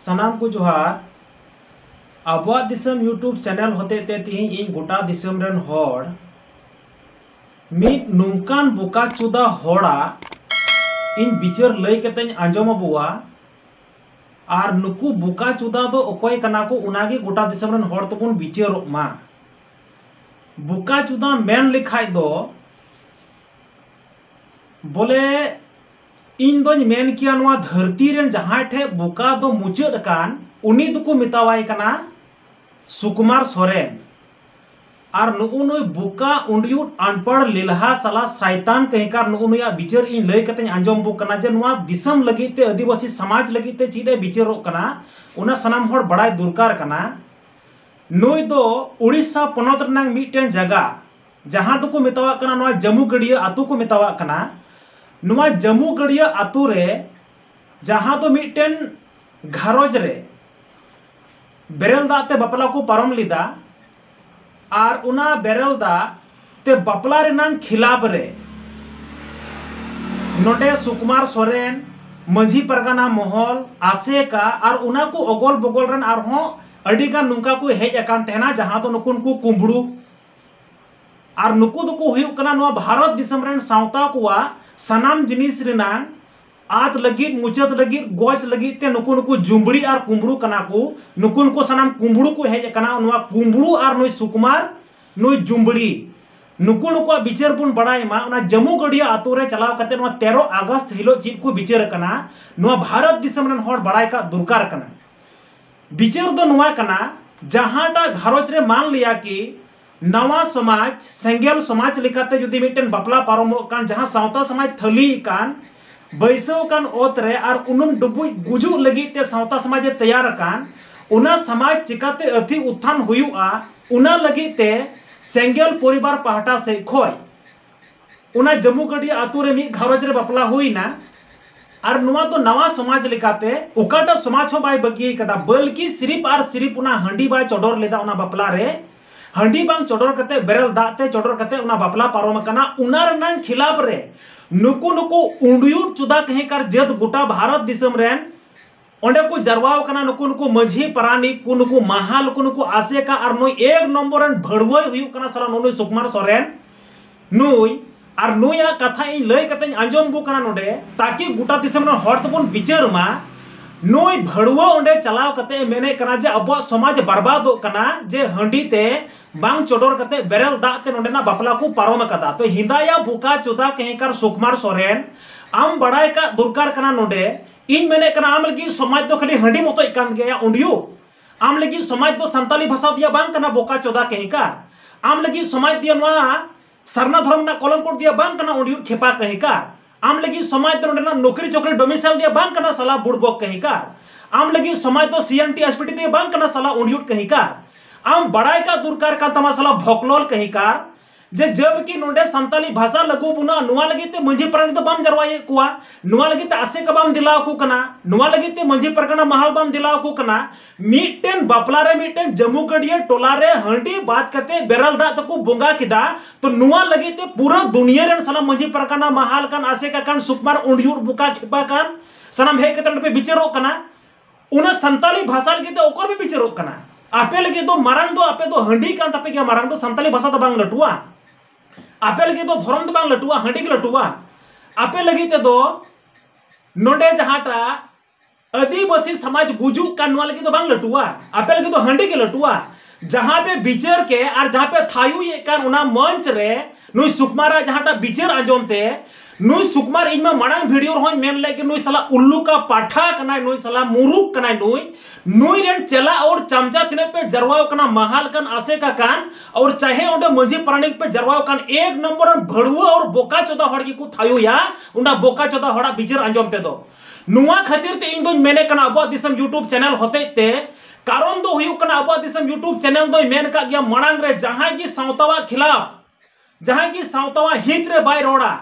सनाम को जोहार आबुआ दिसम YouTube channel होते ते तीन इन गोटा दिसम रन होड़ मिद नुंकान बोका चुदा होड़ा इन बिचार लई कतें आंजम अबुआ और नुकु बोका चुदा दो अकोय कना को उनागे गोटा दिसम रन होड़ तबुन बिचारोग मा बोका चुदा मेन लिखाय दो बोले इन दोन मेन किया नवा धरती रेन जहां ठे बोका दो मुचाद कान उनी दुको मितावाय कना सुकुमार सोरेन और नुकु नुई बोका उंडियुट अनपढ़ लिलहा साला शैतान कहकार नुकु नुया बिचार इन लय कते आंजम बो कना जे नवा दिसम लगी ते आदिवासी समाज लगी ते चीडे बिचारो कना उना सनाम होड़ बड़ाय दुरकार कना नुई दो उड़ीसा पनत रनांग मिटन जगह जहां दुको मितावा कना नवा जम्मू गड़िया आतु को मितावा कना नुआ जम्मू गड़िया आतु रे जहां तो मिटन घरोज रे बेरल दा ते बापला को पारम लिदा और उना बेरल दा ते बापला रेनांग खिलाफ रे नोटे सुकुमार सोरेन मझी परगाना महल आसेका और उना को अगल बगल रन और हों अडिगा नुंका को हेज अकान तेना जहां तो नुकुन को कुंबड़ू और नुकु दुको हुई कना नवा भारत दिसम रेन सावता कुआ सनाम जिनिस रेनांग आत लगी मुचाद लगी गोच लगी ते नुकु नुकु जुम्बड़ी और कुंबड़ू कना को नुकु नुकु सनाम कुंबड़ू को हेज कना नवा कुंबड़ू और नुई सुकुमार नुई जुम्बड़ी नुकु नुकु बिचार बुन बड़ाई मा उना जम्मू गड़िया आतु रे चलाव कते नवा 13 अगस्त हिलो चीज को बिचार कना नवा भारत दिसम रेन होड़ बड़ाई का दुरकार कना बिचार दो नवा कना जहांटा घरोज रे मान लिया कि नवा समाज सेंगेल समाज लेकाते जुदी मिटन बापला पारमो कान जहां सावता समाज थली कान बैसव कान ओत रे और उनुम डुबुई गुजु लगी ते सावता समाज तैयार कान उना समाज चिकाते अथि उत्थान हुयुआ उना लगी ते सेंगेल परिवार पहाटा से खोय उना जम्मू गड़िया आतु रे मी घरोज रे बापला हुईना और नुआ तो नवा समाज लेकाते उकाटा समाज हो बाय बगी कदा बल्कि सिर्फ और सिर्फ उना हंडी बाय चोडोर लेदा उना बापला रे हंडी बांग चोडोर कते बेरल दाते चोडोर कते उना बापला पारोम कना उना रनांग खिलाफ रे नुकु नुकु उंडियुर चुदा कहेकार जद गोटा भारत दिसम रेन ओंडे को जरवाव कना नुकु नुकु मझी परानी कु नुकु महाल कु नुकु आसेका और नुई एक नंबर रन भड़वय हुयु कना साला नुई सुकुमार सोरेन नुई और नुया कथा इन लय कते आंजम बु कना नोडे ताकि गोटा दिसम रेन होड़ तबन बिचार मा नोई भड़वा ओंडे चलाव कते मेने कना जे अब समाज बर्बाद कना जे हंडी ते बांग चोडोर कते बेरल दाते नोडेना बापला को पारोम कदा तो हिंदाया बुका चुदा कहेकार सुकुमार सोरेन आम बड़ाई का दुरकार कना नोडे इन मेने कना आम लगी समाज तो खाली हंडी मतो इकान गया उंडियो आम लगी समाज तो संताली भाषा दिया बांग कना बोका चोदा कहेकार आम लगी समाज दिया नवा सरना धर्म ना कलम कोड दिया बांग कना उंडियो खेपा कहेकार आम लगी समाज तो नौकरी चौकरी डोमिसाइल दिया बांग कना साला बुड़बोक कहीकार आम लगी समाज तो सीएनटी एसपीटी दिया बांग कना साला उंडियुट कहीकार आम बड़ाई का दुरकार का तमा साला भोकलोल कहीकार जे जब कि नोडे संताली भाषा लगू बुना नुआ लगी ते मंझी परगना तो बाम जरवाये कुआ नुआ लगी ते आसे का बाम दिलाव को कना नुआ लगी ते मंझी परगना महल बाम दिलाव को कना मिटन बापला रे मिटन जम्मू गड़िया टोला रे हंडी बात करते बेरल दा तको बोंगा किदा तो नुआ लगी ते पूरा दुनिया रे साला मंझी परगना महल कान आसे का कान सुकुमार उंडियुर बुका खिपा कान सनम हे कतन पे बिचारो कना उना संताली भाषा लगी ते ओकर भी बिचारो कना आपे लगी तो मारंग दो आपे तो हंडी कान तपे के मारंग तो संताली भाषा तो बांग लटुआ आपे लगी तो धर्म तो बांग लटुआ हंडी के लटुआ आपे लगी ते दो नोडे जहाटा आदिवासी समाज गुजू का नुआ लगी तो बांग लटुआ आपे लगी तो हंडी के लटुआ जहां पे बिचार के और जहां पे थायु ये कान उना मंच रे नुई सुकुमारा जहाटा बिचार आजम ते नुई सुकुमार इनमा मड़ांग वीडियो रहोय मेन लेके नुई साला उल्लू का पाठा कना नुई साला मुरुक कना नुई रेन चला और चमचा तिने पे जरवाव कना महाल कान आसे का कान और चाहे ओंडे मझी प्राणिक पे जरवाव कान एक नंबर भड़ुआ और बोका चोदा हड़ की को थायु या उंडा बोका चोदा हड़ा बिचार आजम ते दो नुआ खातिर ते इन दो मेने कना अबो दिसम यूट्यूब चैनल होते ते कारण दो हुयु कना अबो दिसम यूट्यूब चैनल दो मेन का गया मड़ांग रे जहां की सावतावा खिलाफ जहां की सावतावा हित रे बाय रोड़ा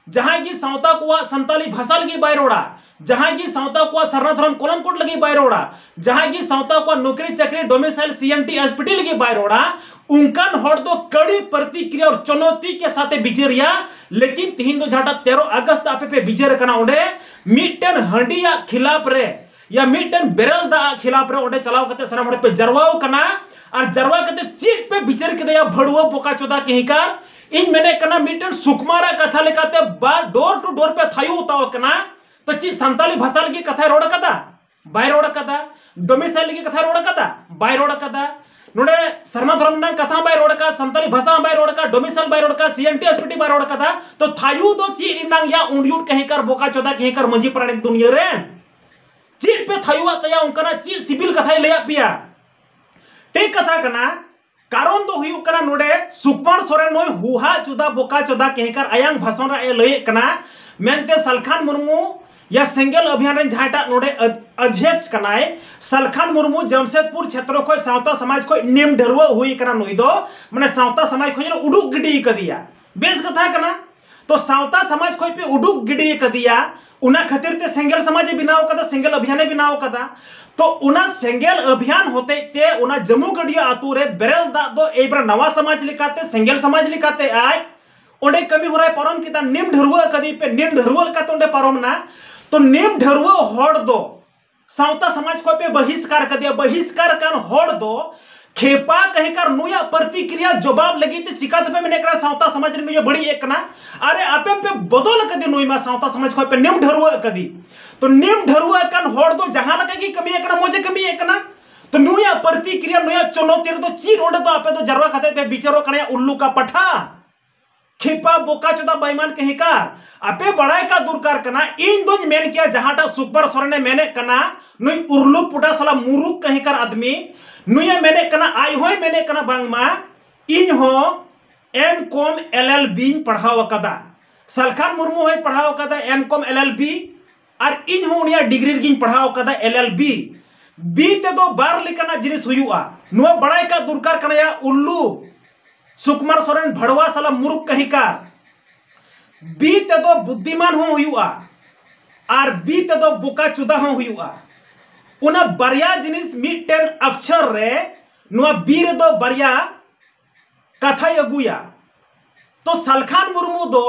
जहां की सावता को संताली भाषा लगी बाय रोड़ा जहां की सावता को सरना धर्म कलम कोड लगी बाय रोड़ा जहां की सावता को नौकरी चाकरी डोमिसाइल सीएनटी एसपीटी लगी बाय रोड़ा उनकान हड़ दो कड़ी प्रतिक्रिया और चुनौती के साथ बिजरिया लेकिन तीन दो झाटा 13 अगस्त आपे पे बिजर कना उडे मिटन हंडिया खिलाफ रे या मिटन बेरल दा खिलाफ रे ओडे चलाव कते सनाम हड़ पे जरवाओ कना और जरवा कते चीट पे बिचार के भड़ुआ बोका चोदा कहिकार इन मेने कना मिटन सुकुमारा कथा लेकाते बा डोर टू डोर पे थायु उताव कना तो ची संताली भाषा लगी कथा रोड कदा बाय रोड कदा डोमिसाइल लगी कथा रोड कदा बाय रोड कदा नोडे शर्मा धर्म ना कथा बाय रोड का संताली भाषा बाय रोड का डोमिसाइल बाय रोड का सीएनटी एसपीटी बाय रोड कदा तो थायु दो ची रिनांग या उंडियुट कहिकार बोका चोदा कहिकार मंजी प्राणिक दुनिया रे चीट पे थायुआ तया उनकना चीट सिविल कथा लेया पिया ठीक कथा कना कारण दो हुयु कना नोडे सुकुमार सोरेन नोय हुहा चोदा बोका चोदा कहिकार आयांग भाषण रा लय कना मेनते सलखान मुर्मू या सेंगेल अभियान रे जहाटा नोडे अध्यक्ष कनाय सलखान मुर्मू जमशेदपुर क्षेत्र को सावता समाज को निम ढरुआ हुई कना नुई दो माने सावता समाज को उडुक गिडी कदिया बेस कथा कना तो सावता समाज को पे उडुक गिडी कदिया उना खातिर ते सेंगेल समाज बनाव कदा सेंगेल अभियान बनाव कदा तो उना सेंगेल अभियान होते ते उना जम्मू गडिया आतु रे बेरल दा दो एब्रा नवा समाज लिकाते सेंगेल समाज लिकाते आय ओडे कमी होराय परम किता निम ढरुआ कदी पे निम ढरुआ का तोंडे परम ना तो निम ढरुआ होड़ दो सावता समाज को पे बहिष्कार कदिया बहिष्कार कान होड़ दो खेपा कहिकार नुया प्रतिक्रिया जवाब लगी ते चिकाते पे मैंने करा सावता समाज रे नुया बड़ी एक ना अरे आपे पे बदल कदी नुई मा सावता समाज को पे निम ढरुआ कदी तो निम ढरुआ कान होड़ दो जहां लगे की कमी एक ना मोजे कमी एक ना तो नुया प्रतिक्रिया नुया चुनौती तो चीर ओडे तो आपे तो जरवा खाते पे बिचारो कने उल्लू का पठा खेपा बोका चोदा बेईमान कहिकार आपे बड़ाई का दुरकार कना इन दोन मेन किया जहाटा सुपर सोरेने मेने कना नुई उर्लू पुटा साला मुरुक कहिकार आदमी नुया मेने कना आई होय मेने कना बांगमा इन हो एम.कॉम एल.एल.बी पढ़ाव कदा सलखान मुर्मू होय पढ़ाव कदा एम.कॉम एल.एल.बी और इन हो उनिया डिग्री गिन पढ़ाव कदा एल.एल.बी बी ते दो बार लिकना जिनिस हुयुआ नुआ बड़ाई का दुरकार कना या उल्लू सुकुमार सोरेन भड़वा साला मुरुक कहिकार बी ते दो बुद्धिमान हो हुयुआ और बी ते दो बोका चुदा हो हुयुआ उना बरिया जिनिस मिटन अक्षर रे नुआ बी रे दो बरिया कथा अगुया तो सलखान मुर्मू दो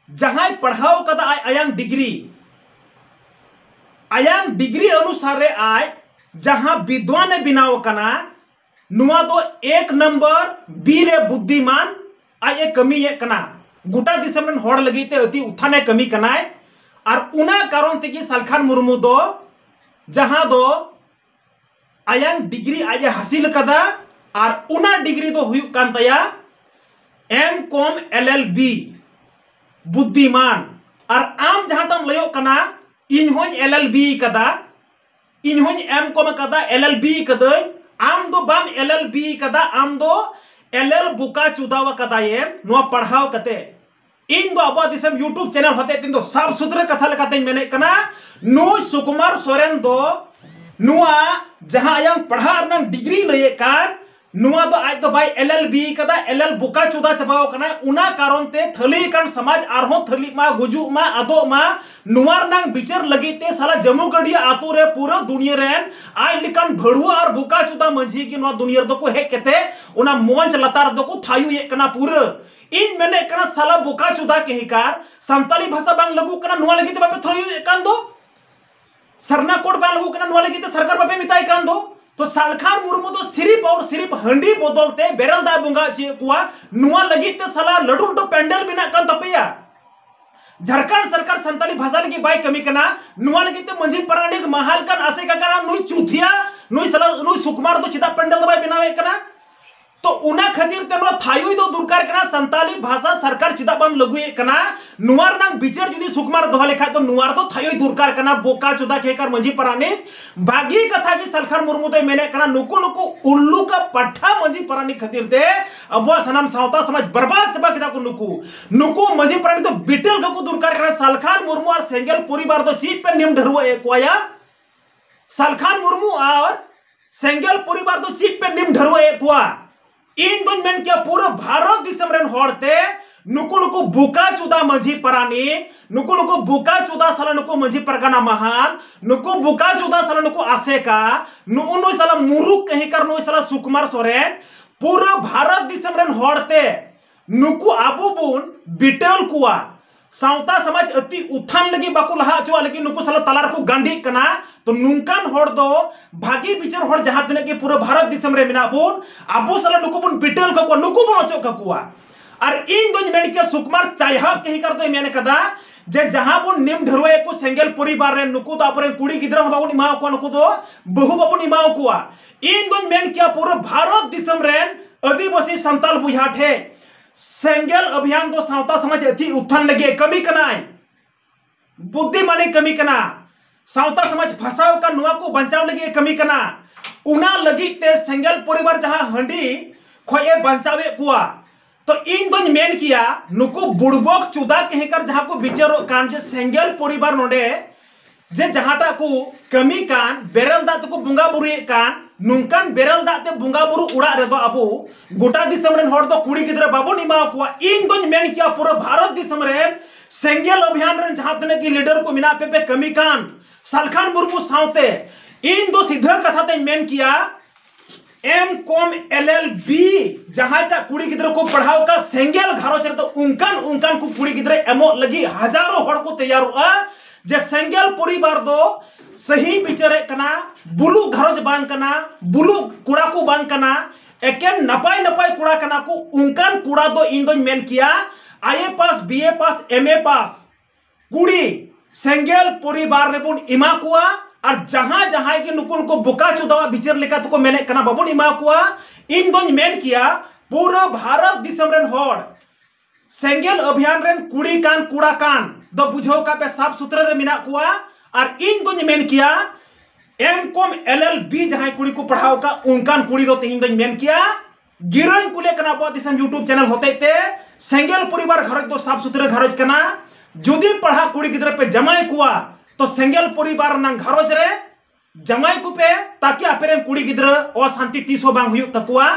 जहां पढ़ाओ कदा आयांग डिग्री अनुसार रे आय जहां विद्वान बिनाव कना नुआ दो एक नंबर बी रे बुद्धिमान आय कमी ये कना गोटा दिसम रन होड़ लगी ते अति उठाने कमी कनाय और उना कारण तेगी सलखान मुर्मू दो जहां दो आयांग डिग्री आज हासिल कदा और उना डिग्री दो हुई कान तया एम.कॉम एल.एल.बी बुद्धिमान और आम जहां तम लयो कना इनहोज एल.एल.बी कदा इनहोज एम.कॉम कदा एल.एल.बी कदय आम दो बाम एल.एल.बी कदा आम दो एल.एल बुका चुदावा कदा ये नुआ पढ़ाव कते इन दो अब दिसम यूट्यूब चैनल होते तीन दो साफ सुथरे कथा लेकाते मेने कना नु सुकुमार सोरेन दो नुआ जहां आयांग पढ़ा रनंग डिग्री लये कार नुआ दो आज दो भाई एल.एल.बी कदा एल.एल बुका चुदा चबाव कना उना कारण ते थली कान समाज आरहो थली मा गुजु मा आदो मा नुआर नांग बिचार लगी ते साला जम्मू गडिया आतु रे पूरा दुनिया रेन आय लिकान भड़ुआ और बुका चुदा मंझी की नुआ दुनिया दो को हे केते उना मोंच लतार दो को थायु ये कना पूरा इन मैंने कना साला बुका चुदा कहिकार संताली भाषा बांग लगू कना नुआ लगी ते बापे थायु ये कान दो सरना कोड बांग लगू कना नुआ लगी ते सरकार बापे मिताई कान दो तो सलखान मुर्मू तो सिर्फ और सिर्फ हंडी बदलते बेरल दाय बुंगा चे कुआ नुआ लगी ते साला लडू लडू पेंडल बिना कान तपैया झारखंड सरकार संताली भाषा लगी बाय कमी कना नुआ लगी ते मंझी प्राणिक महाल कान आसे का कना नुई चुथिया नुई साला नुई सुकुमार दो चिदा पेंडल दबाय बिनावे कना तो उना खातिर ते नो थायु दो दुरकार कना संताली भाषा सरकार चिदा बन लगुए कना नुआर नांग बिचार जुदी सुकुमार दोहा लेखा तो नुआर तो थायु दुरकार कना बोका चुदा केकर मंझी पराने बागी कथा की सलखान मुर्मू ते मेने कना नुको नुको उल्लू का पट्ठा मंझी पराने खातिर ते अब सनम सावता समाज बर्बाद तबा किदा को नुको मंझी पराने तो बिटल को दुरकार कना सलखान मुर्मू और सेंगेल परिवार दो चीज पे निम ढरुआ एकवाया सलखान मुर्मू और सेंगेल परिवार दो चीज पे निम ढरुआ एकवा इन दोन मेन क्या पूरा भारत दिसम रेन होड़ते नुको नुको बुका चुदा मंझी परानी नुको बुका चुदा साला नुको मंझी परगना महान नुको बुका चुदा साला नुको आसेका नु साला मुरुक कहीं कर नु साला सुकुमार सोरेन पूरा भारत दिसम रेन होड़ते नुको आबू बुन बिटल कुआ सावता समाज अति उत्थान लगी बाको लहा चुआ लेकिन नुकु साला तलार को गांडी कना तो नुंकान होड़ दो भागी बिचार होड़ जहां तने के पूरा भारत दिसम रे मिना बोन आबो साला नुकु बन बिटल को नुकु बन ओचो ककुआ और इन दोन मेन के सुकुमार चायहा कही कर दो मेन कदा जे जहां बन निम ढरवे को सेंगेल परिवार रे नुकु दो अपरे कुड़ी गिद्रा बाबन इमा को नुकु दो बहु बाबन इमा को इन दोन मेन के पूरा भारत दिसम रे आदिवासी संताल बुझा ठे सेंगेल अभियान दो सावता समाज अति उत्थान लगे कमी कनाय बुद्धिमानी कमी कना सावता समाज फसाव का नुआ को बचाव लगे कमी कना उना लगी ते सेंगेल परिवार जहां हंडी खोए बचावे कुआ तो इन दोन मेन किया नुको बुड़बक चुदा कहकर जहां को विचारो कान जे सेंगेल परिवार नोडे जे जहाटा को कमी कान बेरल दा को बुंगा बुरी कान नुंकान बेरल दा ते बुंगा बुरु उड़ा रे दो अबो गोटा दिसम रेन हर दो कुड़ी गिदरा बाबो निमा को इन दोन मेन किया पूरा भारत दिसम रे सेंगेल अभियान रेन जहां तने की लीडर को मिना पे कमी कान सालखान मुर्मू सावते इन दो सीधा कथा ते मेन किया एम.कॉम LL.B जहां टा कुड़ी गिदरा को पढ़ाओ का सेंगेल घारो चर तो उनकान को कुड़ी गिदरा एमो लगी हजारों हड़ को तैयार हुआ जे सेंगेल परिवार दो सही बिचारे कना बुलु घरज बांग कना बुलु कुड़ा को बांग कना एकेन नपाय नपाय कुड़ा कना को उनकान कुड़ा दो इन दो मेन किया आईए पास बीए पास एमए पास कुड़ी सेंगेल परिवार रे बुन इमा कुआ और जहां जहां के नुकुन को बुका चुदावा बिचार लेका तो को मेने कना बाबुन इमा कुआ इन दो मेन किया पूरा भारत दिसम रेन होड़ सेंगेल अभियान रेन कुड़ी कान कुड़ा कान दो बुझो का पे साफ सुथरा रे मिना कुआ और इन दो मेन किया एम.कॉम LL.B जहां कुड़ी को पढ़ाओ का उनकान कुड़ी दो तीन दो मेन किया गिरन कुले कना बो दिसम यूट्यूब चैनल होते ते सेंगेल परिवार घरज दो साफ सुथरा घरज कना जुदी पढ़ा कुड़ी गिदरा पे जमाई कुआ तो सेंगेल परिवार नंग घरज रे जमाई को पे ताकि आपेरे कुड़ी गिदरा अशांति तीसो बांग हुयु तकुआ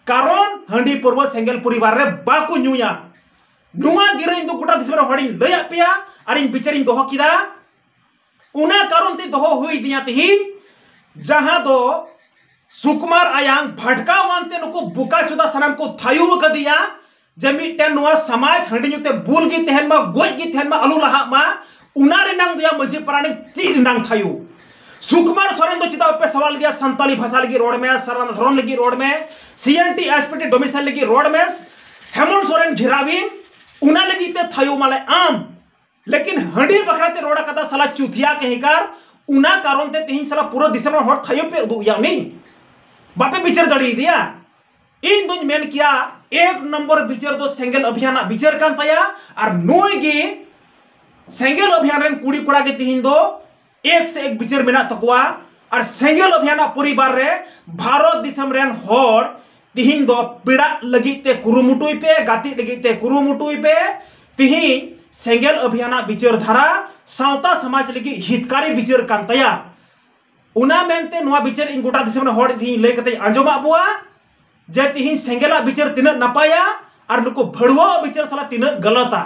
कारण हंडी पर्व सेंगेल परिवार रे बाको न्यूया नुआ गिरन दो गोटा दिसम रे हड़ी लया पेया और इन बिचारिन दोहो किदा उना कारण ते दोहो हुई दिया तिहिन जहां दो सुकुमार आयांग भटका वानते नुको बुका चुदा सनम को थायु क दिया जमी टेन नुआ समाज हंडी नुते बुल गी तेहन मा गोय गी तेहन मा अलु लहा मा उना रे नंग दिया मजी प्राणी तीर नंग थायु सुकुमार सोरेन दो चिदा पे सवाल दिया संताली भाषा लगी रोड में सरन धरन लगी रोड में CNT एसपीटी डोमिसाइल लगी रोड में हेमंत सोरेन घिराविन उना लगी ते थायु माले आम लेकिन हंडी बखराते रोड़ा कदा साला चुथिया कहिकार उना कारण ते तिहिन साला पूरा दिसम में हट थायु पे दु यानी बापे बिचार दड़ी दिया इन दोन मेन किया एक नंबर बिचार दो सेंगेल अभियान बिचार कान तया और नोय गी सेंगेल अभियान रेन कुड़ी कुड़ा के तिहिन दो एक से एक बिचार मेना तकुआ और सेंगेल अभियान परिवार रे भारत दिसम रेन होड़ तिहिन दो पीड़ा लगी ते कुरुमुटुई पे गाती लगी ते कुरुमुटुई पे तिहिन सेंगेल अभियान बिचार धारा सावता समाज लगी हितकारी बिचार कान तया उना मेनते नुआ बिचार इन गोटा दिसम रे होड़ तिहिन लय कते आंजोमा बुआ जे तिहिन सेंगेला बिचार तिना नपाया और नुको भड़वा बिचार साला तिना गलता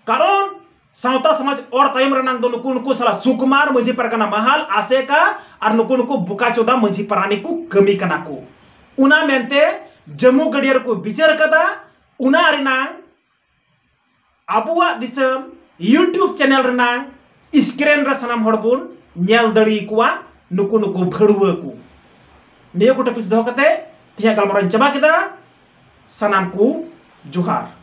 कारण सावता समाज और तायम रनांग दो नुको साला सुकुमार मझी परकना महाल आसे का और नुको बुका चोदा मझी परानी को कमी कना को उना मेनते जम्मू गडियर को बिचार कदा उना रेनांग आबुआ दिसम यूट्यूब चैनल रेनांग स्क्रीन रे सनाम हड़बुन नेल दड़ी कुआ नुको भड़वा को निया को टॉपिक्स दो कते तिया गलमरन चबा केदा सनाम को जुहार।